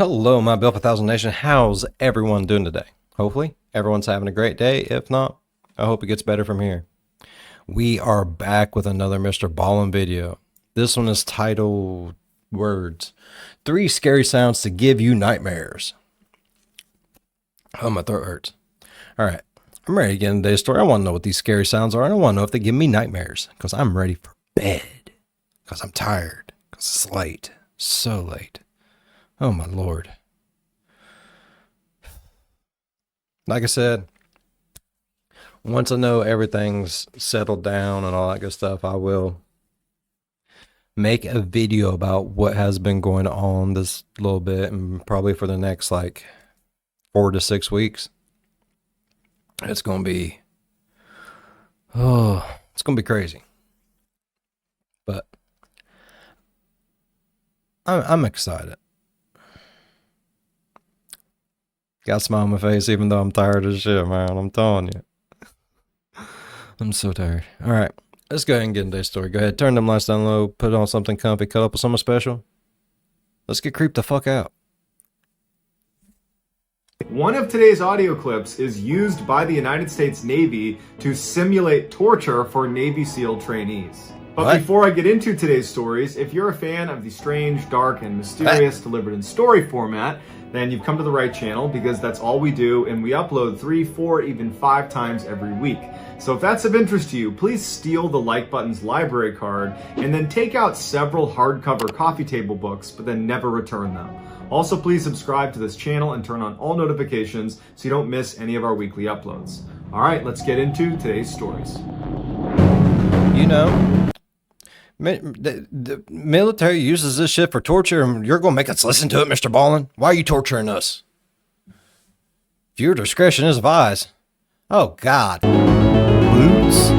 Hello, my Built for 1000 Nation. How's everyone doing today? Hopefully, everyone's having a great day. If not, I hope it gets better from here. We are back with another MrBallen video. This one is titled Words. 3 scary sounds to give you nightmares. Oh, my throat hurts. All right, I'm ready to get into today's story. I want to know what these scary sounds are, and I want to know if they give me nightmares, because I'm ready for bed, because I'm tired, because it's late, so late. Oh, my Lord. Like I said, once I know everything's settled down and all that good stuff, I will make a video about what has been going on this little bit, and probably for the next like 4 to 6 weeks. It's going to be, it's going to be crazy. But I'm excited. Got a smile on my face even though I'm tired as shit, man. I'm telling you. I'm so tired. All right, let's go ahead and get into this story. Go ahead, turn them lights down low, put on something comfy, cut up with something special. Let's get creeped the fuck out. One of today's audio clips is used by the United States Navy to simulate torture for Navy SEAL trainees. But before I get into today's stories, if you're a fan of the strange, dark, and mysterious delivered in story format, then you've come to the right channel, because that's all we do, and we upload 3, 4, even 5 times every week. So if that's of interest to you, please steal the Like Button's library card, and then take out several hardcover coffee table books, but then never return them. Also, please subscribe to this channel and turn on all notifications so you don't miss any of our weekly uploads. All right, let's get into today's stories. You know, the military uses this shit for torture, and you're going to make us listen to it, MrBallen? Why are you torturing us? Viewer discretion is advised. Oh, God. Boots?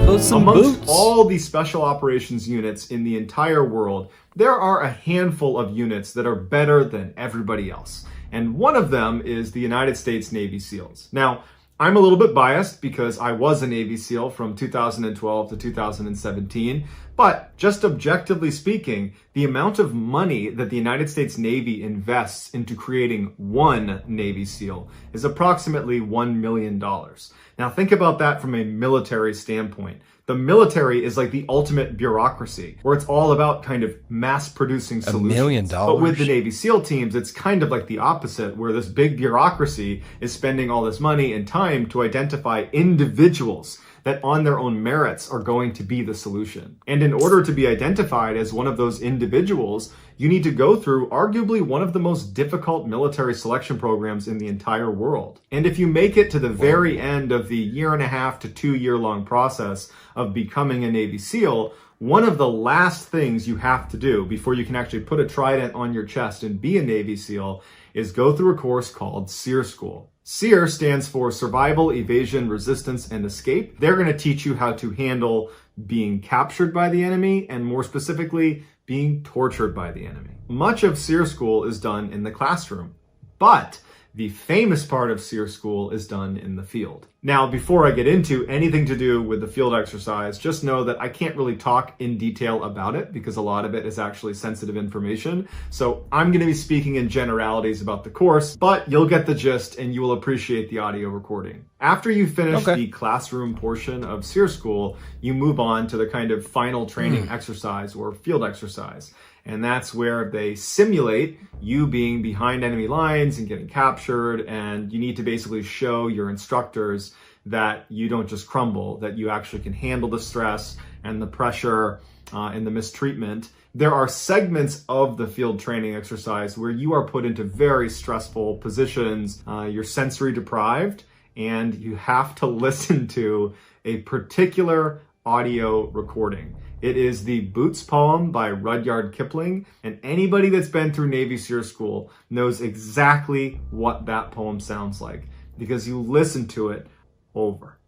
Put some Amongst boots. all the special operations units in the entire world, there are a handful of units that are better than everybody else. And one of them is the United States Navy SEALs. Now, I'm a little bit biased because I was a Navy SEAL from 2012 to 2017, but just objectively speaking, the amount of money that the United States Navy invests into creating one Navy SEAL is approximately $1 million. Now think about that from a military standpoint. The military is like the ultimate bureaucracy, where it's all about kind of mass-producing solutions. $1 million? But with the Navy SEAL teams, it's kind of like the opposite, where this big bureaucracy is spending all this money and time to identify individuals that on their own merits are going to be the solution. And in order to be identified as one of those individuals, you need to go through arguably one of the most difficult military selection programs in the entire world. And if you make it to the very end of the 1.5 to 2 year long process of becoming a Navy SEAL, one of the last things you have to do before you can actually put a trident on your chest and be a Navy SEAL is go through a course called SEAR School. SEAR stands for Survival, Evasion, Resistance, and Escape. They're going to teach you how to handle being captured by the enemy, and more specifically, being tortured by the enemy. Much of SEAR School is done in the classroom, but the famous part of SEAR School is done in the field. Now, before I get into anything to do with the field exercise, just know that I can't really talk in detail about it because a lot of it is actually sensitive information. So I'm going to be speaking in generalities about the course, but you'll get the gist and you will appreciate the audio recording. After you finish the classroom portion of SEAR School, you move on to the kind of final training exercise or field exercise. And that's where they simulate you being behind enemy lines and getting captured, and you need to basically show your instructors that you don't just crumble, that you actually can handle the stress and the pressure and the mistreatment. There are segments of the field training exercise where you are put into very stressful positions, you're sensory deprived, and you have to listen to a particular audio recording. It is the Boots poem by Rudyard Kipling, and anybody that's been through Navy SEAL School knows exactly what that poem sounds like, because you listen to it over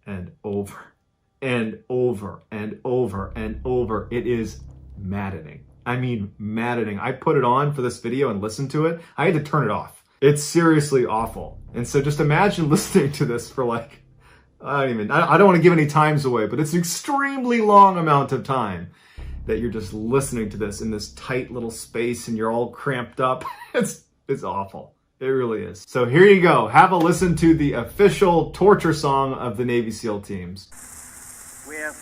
and over and over and over and over. It is maddening. I mean, maddening. I put it on for this video and listened to it. I had to turn it off. It's seriously awful. And so just imagine listening to this for like, I don't want to give any times away, but it's an extremely long amount of time. that you're just listening to this in this tight little space and you're all cramped up. It's awful. It really is. So here you go. Have a listen to the official torture song of the Navy SEAL teams. We're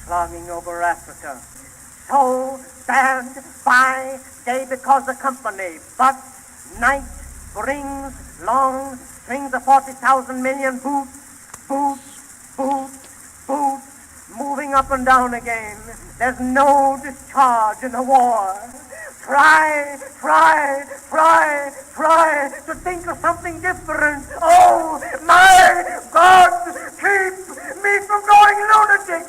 slogging over Africa. So stand by day because the company, but night brings long strings of 40,000 million boots, moving up and down again. There's no discharge in the war. Try to think of something different. Oh my God, keep me from going lunatic.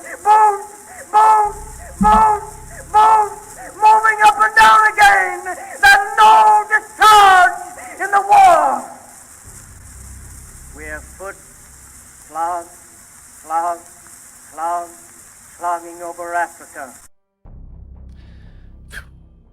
Boots, moving up and down again. There's no discharge in the war. We're slogging over Africa.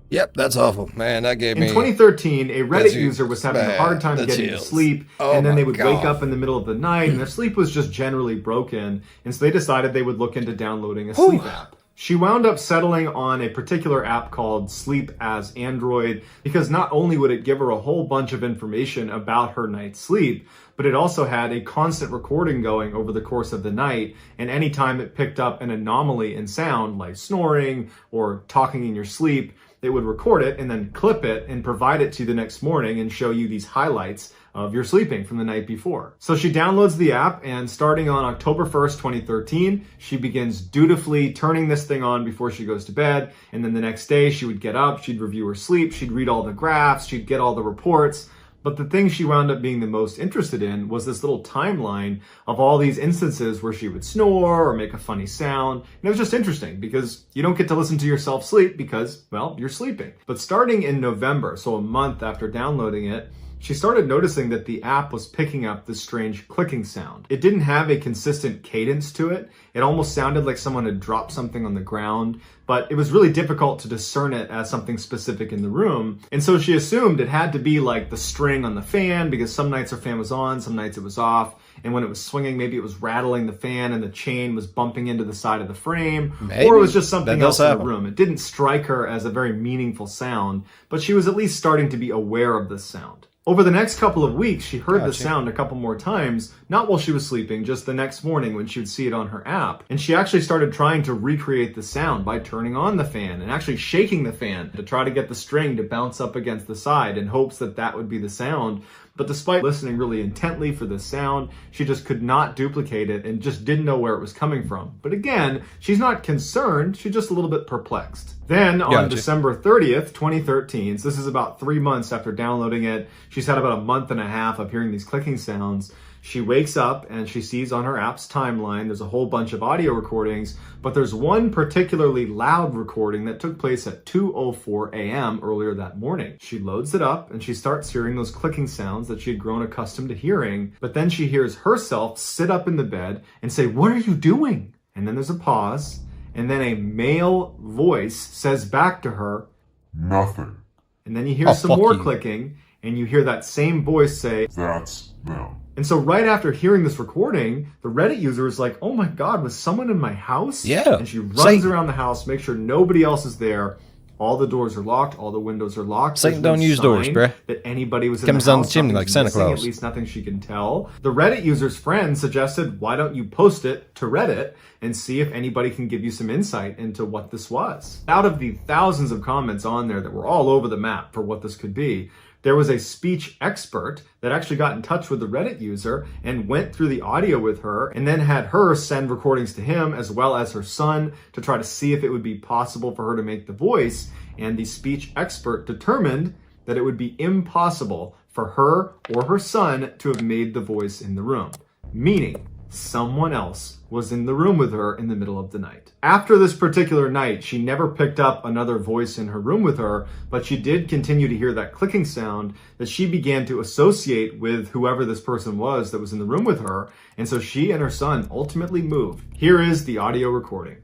Yep, that's awful. Man, that gave me... In 2013, a Reddit user was having a hard time getting to sleep, and then they would wake up in the middle of the night, and their sleep was just generally broken, and so they decided they would look into downloading a sleep app. She wound up settling on a particular app called Sleep as Android, because not only would it give her a whole bunch of information about her night's sleep, but it also had a constant recording going over the course of the night, and anytime it picked up an anomaly in sound, like snoring or talking in your sleep, it would record it and then clip it and provide it to you the next morning and show you these highlights of your sleeping from the night before. So she downloads the app, and starting on October 1st, 2013, she begins dutifully turning this thing on before she goes to bed. And then the next day she would get up, she'd review her sleep, she'd read all the graphs, she'd get all the reports. But the thing she wound up being the most interested in was this little timeline of all these instances where she would snore or make a funny sound. And it was just interesting because you don't get to listen to yourself sleep because, well, you're sleeping. But starting in November, so a month after downloading it, she started noticing that the app was picking up this strange clicking sound. It didn't have a consistent cadence to it. It almost sounded like someone had dropped something on the ground, but it was really difficult to discern it as something specific in the room. And so she assumed it had to be like the string on the fan, because some nights her fan was on, some nights it was off. And when it was swinging, maybe it was rattling the fan and the chain was bumping into the side of the frame. Maybe. Or it was just something else in the room. It didn't strike her as a very meaningful sound, but she was at least starting to be aware of this sound. Over the next couple of weeks, she heard the sound a couple more times, not while she was sleeping, just the next morning when she would see it on her app. And she actually started trying to recreate the sound by turning on the fan and actually shaking the fan to try to get the string to bounce up against the side in hopes that that would be the sound. But despite listening really intently for the sound, she just could not duplicate it and just didn't know where it was coming from. But again, she's not concerned, she's just a little bit perplexed. Then on December 30th, 2013, so this is about 3 months after downloading it, she's had about a month and a half of hearing these clicking sounds. She wakes up and she sees on her app's timeline, there's a whole bunch of audio recordings, but there's one particularly loud recording that took place at 2:04 a.m. earlier that morning. She loads it up and she starts hearing those clicking sounds that she had grown accustomed to hearing, but then she hears herself sit up in the bed and say, "What are you doing?" And then there's a pause, and then a male voice says back to her, "Nothing." And then you hear some more clicking, and you hear that same voice say, "That's them." And so right after hearing this recording, the Reddit user is like, "Oh my God, was someone in my house?" Yeah. And she runs around the house, makes sure nobody else is there. All the doors are locked. All the windows are locked. Satan don't use doors, bruh. That anybody was in Comes the down house. the chimney like Santa Claus. At least nothing she can tell. The Reddit user's friend suggested, why don't you post it to Reddit and see if anybody can give you some insight into what this was. Out of the thousands of comments on there that were all over the map for what this could be, there was a speech expert that actually got in touch with the Reddit user and went through the audio with her and then had her send recordings to him as well as her son to try to see if it would be possible for her to make the voice. And the speech expert determined that it would be impossible for her or her son to have made the voice in the room, meaning someone else was in the room with her in the middle of the night. After this particular night, she never picked up another voice in her room with her, but she did continue to hear that clicking sound that she began to associate with whoever this person was that was in the room with her. And so she and her son ultimately moved. Here is the audio recording.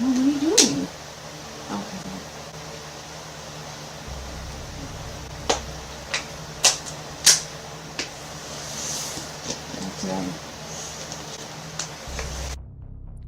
What are you doing? Okay. Yeah.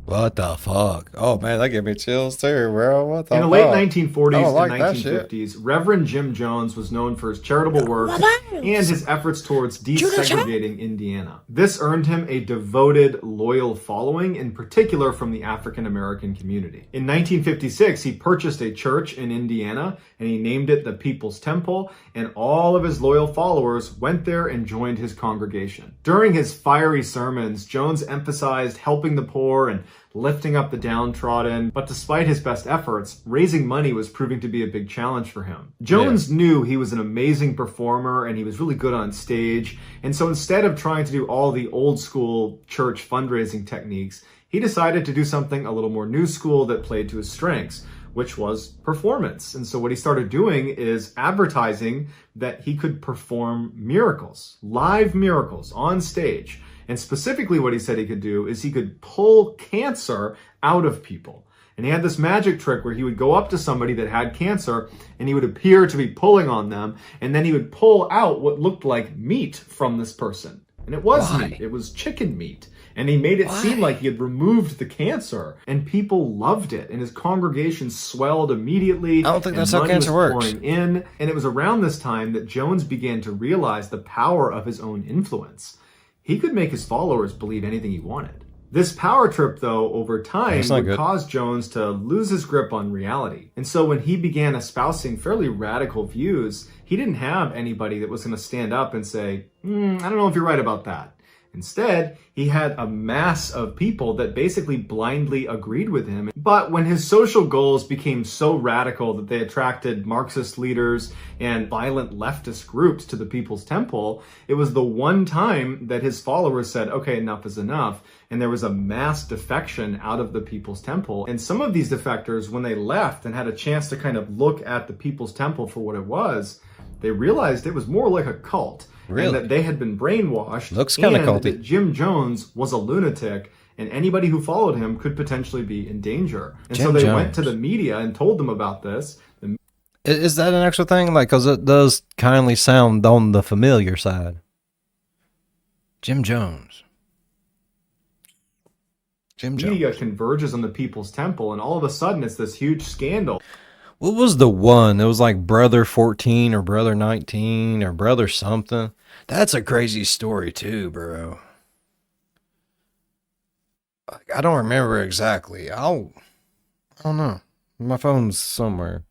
What the fuck? Oh man, that gave me chills too, bro. What the In the fuck? late I 1940s don't like and that shit. 1950s, Reverend Jim Jones was known for his charitable work and his efforts towards desegregating Indiana. This earned him a devoted, loyal following, in particular from the African American community. In 1956, he purchased a church in Indiana and he named it the People's Temple, and all of his loyal followers went there and joined his congregation. During his fiery sermons, Jones emphasized helping the poor and lifting up the downtrodden, but despite his best efforts, raising money was proving to be a big challenge for him. Jones knew he was an amazing performer and he was really good on stage, and so instead of trying to do all the old school church fundraising techniques, he decided to do something a little more new school that played to his strengths, which was performance. And so what he started doing is advertising that he could perform miracles, live miracles on stage. And specifically what he said he could do is he could pull cancer out of people. And he had this magic trick where he would go up to somebody that had cancer and he would appear to be pulling on them, and then he would pull out what looked like meat from this person. And it was meat. It was chicken meat. And he made it seem like he had removed the cancer, and people loved it, and his congregation swelled immediately. I don't think that's how cancer works. Pouring in, and it was around this time that Jones began to realize the power of his own influence. He could make his followers believe anything he wanted. This power trip, though, over time would cause Jones to lose his grip on reality. And so when he began espousing fairly radical views, he didn't have anybody that was going to stand up and say, I don't know if you're right about that. Instead, he had a mass of people that basically blindly agreed with him. But when his social goals became so radical that they attracted Marxist leaders and violent leftist groups to the People's Temple, it was the one time that his followers said, okay, enough is enough. And there was a mass defection out of the People's Temple. And some of these defectors, when they left and had a chance to kind of look at the People's Temple for what it was, they realized it was more like a cult. Really? And that they had been brainwashed. Looks kind of culty. That Jim Jones was a lunatic, and anybody who followed him could potentially be in danger. And so they went to the media and told them about this. Is that an actual thing? Like, because it does kindly sound on the familiar side. Jim Jones. Jim Jones. Media converges on the People's Temple, and all of a sudden it's this huge scandal. What was the one? It was like Brother 14 or Brother 19 or Brother something. That's a crazy story too, bro. I don't remember exactly. I don't know. My phone's somewhere.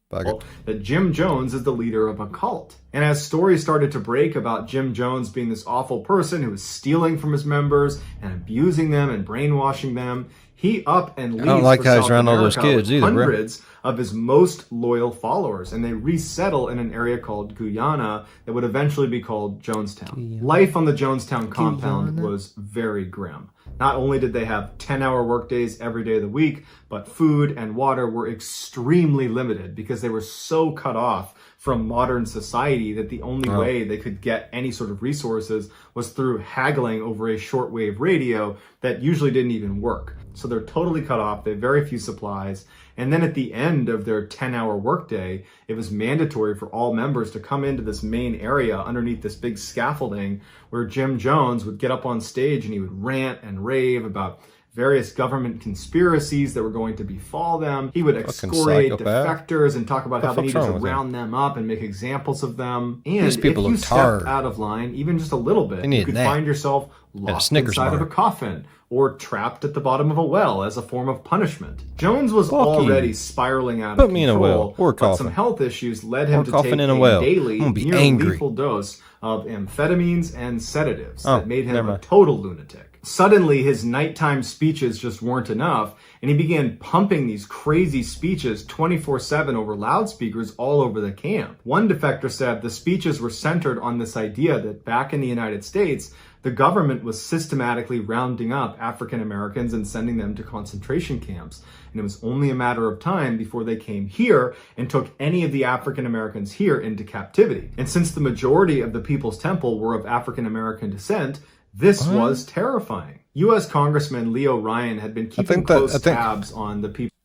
That Jim Jones is the leader of a cult. And as stories started to break about Jim Jones being this awful person who was stealing from his members and abusing them and brainwashing them, he up and leaves I don't like for how he's South around all those America kids with either, bro. hundreds of his most loyal followers, and they resettle in an area called Guyana that would eventually be called Jonestown. Life on the Jonestown compound was very grim. Not only did they have 10-hour workdays every day of the week, but food and water were extremely limited because they were so cut off from modern society that the only way they could get any sort of resources was through haggling over a shortwave radio that usually didn't even work. So they're totally cut off. They have very few supplies. And then at the end of their 10-hour workday, it was mandatory for all members to come into this main area underneath this big scaffolding where Jim Jones would get up on stage and he would rant and rave about various government conspiracies that were going to befall them. He would excoriate defectors and talk about how they needed to round them up and make examples of them. And if you stepped out of line, even just a little bit, you could find yourself locked inside of a coffin or trapped at the bottom of a well as a form of punishment. Jones was already spiraling out of control, in a well or but some health issues led him to take a daily, near-lethal dose of amphetamines and sedatives that made him a total lunatic. Suddenly, his nighttime speeches just weren't enough, and he began pumping these crazy speeches 24/7 over loudspeakers all over the camp. One defector said the speeches were centered on this idea that back in the United States, the government was systematically rounding up African Americans and sending them to concentration camps. And it was only a matter of time before they came here and took any of the African Americans here into captivity. And since the majority of the People's Temple were of African American descent, this was terrifying. U.S. Congressman Leo Ryan had been keeping close tabs on the people.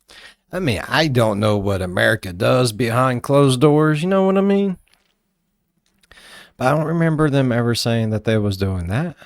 I mean, I don't know what America does behind closed doors. You know what I mean? But I don't remember them ever saying that they was doing that.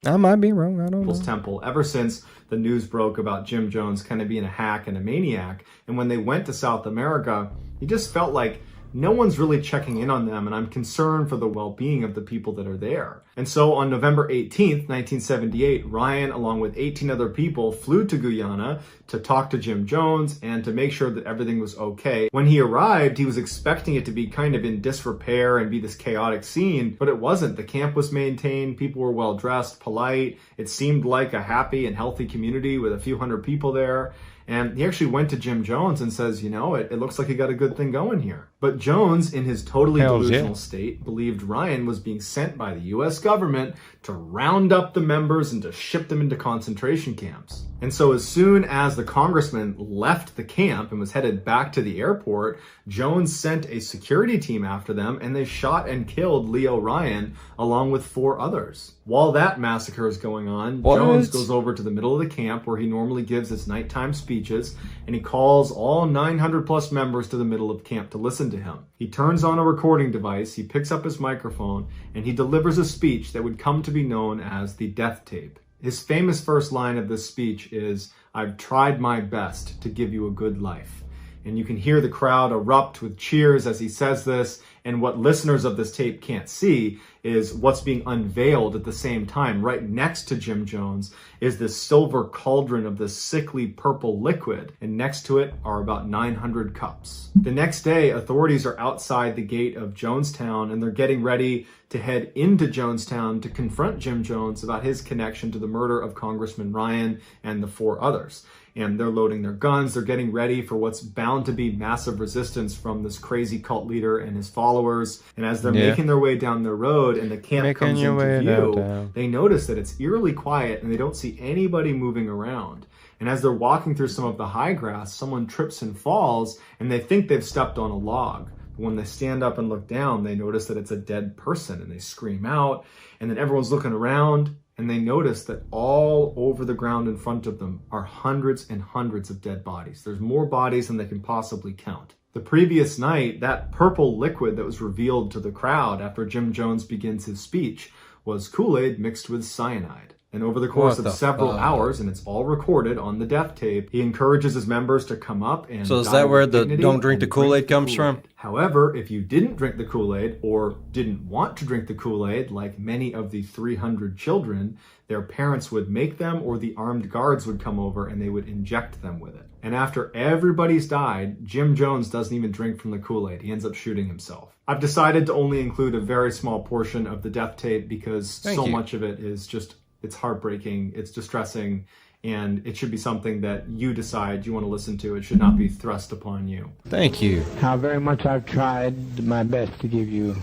I might be wrong. I don't know. Temple ever since the news broke about Jim Jones kind of being a hack and a maniac. And when they went to South America, he just felt like no one's really checking in on them, and I'm concerned for the well-being of the people that are there. And so on November 18th, 1978, Ryan, along with 18 other people, flew to Guyana to talk to Jim Jones and to make sure that everything was okay. When he arrived, he was expecting it to be kind of in disrepair and be this chaotic scene, but it wasn't. The camp was maintained, people were well-dressed, polite. It seemed like a happy and healthy community with a few hundred people there. And he actually went to Jim Jones and says, you know, it looks like you got a good thing going here. But Jones, in his totally delusional state, believed Ryan was being sent by the U.S. government to round up the members and to ship them into concentration camps. And so as soon as the congressman left the camp and was headed back to the airport, Jones sent a security team after them, and they shot and killed Leo Ryan along with 4 others. While that massacre is going on, Jones goes over to the middle of the camp where he normally gives his nighttime speeches, and he calls all 900 plus members to the middle of camp to listen to him. He turns on a recording device, he picks up his microphone, and he delivers a speech that would come to be known as the death tape. His famous first line of this speech is, "I've tried my best to give you a good life." And you can hear the crowd erupt with cheers as he says this. And what listeners of this tape can't see is what's being unveiled at the same time. Right next to Jim Jones is this silver cauldron of this sickly purple liquid. And next to it are about 900 cups. The next day, authorities are outside the gate of Jonestown, and they're getting ready to head into Jonestown to confront Jim Jones about his connection to the murder of Congressman Ryan and the 4 others. And they're loading their guns. They're getting ready for what's bound to be massive resistance from this crazy cult leader and his followers. And as they're making their way down the road and the camp comes into view, they notice that it's eerily quiet and they don't see anybody moving around. And as they're walking through some of the high grass, someone trips and falls, and they think they've stepped on a log. But when they stand up and look down, they notice that it's a dead person, and they scream out. And then everyone's looking around, and they notice that all over the ground in front of them are hundreds and hundreds of dead bodies. There's more bodies than they can possibly count. The previous night, that purple liquid that was revealed to the crowd after Jim Jones begins his speech was Kool-Aid mixed with cyanide. And over the course of several hours, and it's all recorded on the death tape, he encourages his members to come up and So is that where the don't drink the Kool-Aid comes from? However, if you didn't drink the Kool-Aid or didn't want to drink the Kool-Aid, like many of the 300 children, their parents would make them, or the armed guards would come over and they would inject them with it. And after everybody's died, Jim Jones doesn't even drink from the Kool-Aid. He ends up shooting himself. I've decided to only include a very small portion of the death tape because much of it is just, it's heartbreaking, it's distressing, and it should be something that you decide you want to listen to. It should not be thrust upon you. Thank you. How very much I've tried my best to give you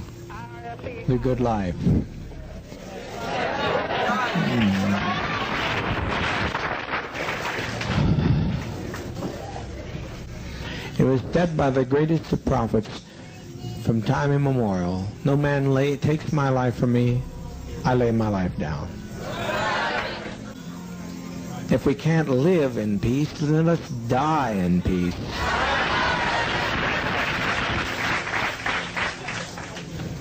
the good life. It was said by the greatest of prophets from time immemorial, no man takes my life from me, I lay my life down. If we can't live in peace, then let's die in peace.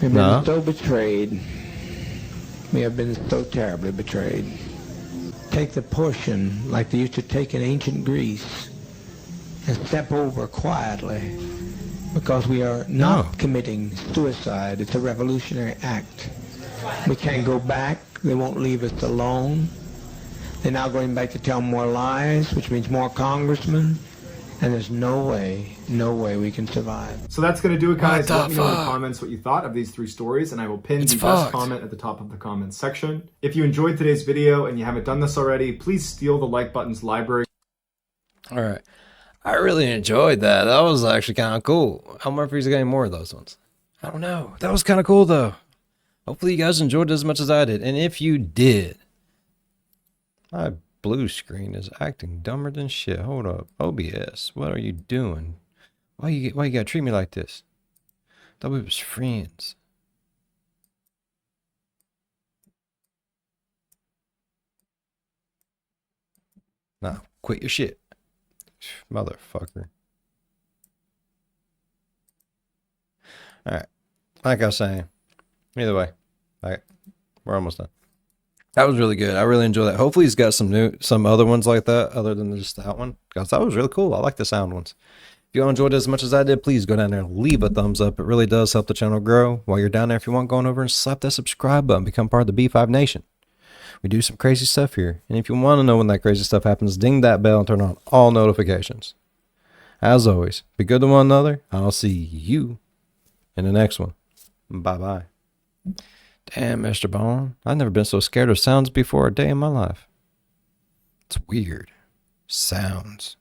We've been so betrayed. We have been so terribly betrayed. Take the portion like they used to take in ancient Greece and step over quietly, because we are not committing suicide. It's a revolutionary act. We can't go back. They won't leave us alone. They're now going back to tell more lies, which means more congressmen, and there's no way we can survive. So that's going to do it, guys. Let me know in the comments what you thought of these 3 stories, and I will pin the best comment at the top of the comments section. If you enjoyed today's video and you haven't done this already, please steal the like button's library. All right. I really enjoyed that. That was actually kind of cool. I wonder if he's getting more of those ones. I don't know. That was kind of cool, though. Hopefully you guys enjoyed it as much as I did. And if you did, my blue screen is acting dumber than shit. Hold up. OBS, what are you doing? Why you gotta treat me like this? Thought we was friends. Nah, quit your shit. Motherfucker. All right. Like I was saying, either way, all right, we're almost done. That was really good. I really enjoyed that. Hopefully he's got some other ones like that other than just that one, because that was really cool. I like the sound ones. If you all enjoyed it as much as I did, please go down there and leave a thumbs up. It really does help the channel grow. While you're down there, if you want, going over and slap that subscribe button, become part of the B5 Nation. We do some crazy stuff here. And if you want to know when that crazy stuff happens, ding that bell and turn on all notifications. As always, be good to one another. I'll see you in the next one. Bye-bye. Damn, MrBallen. I've never been so scared of sounds before a day in my life. It's weird. Sounds.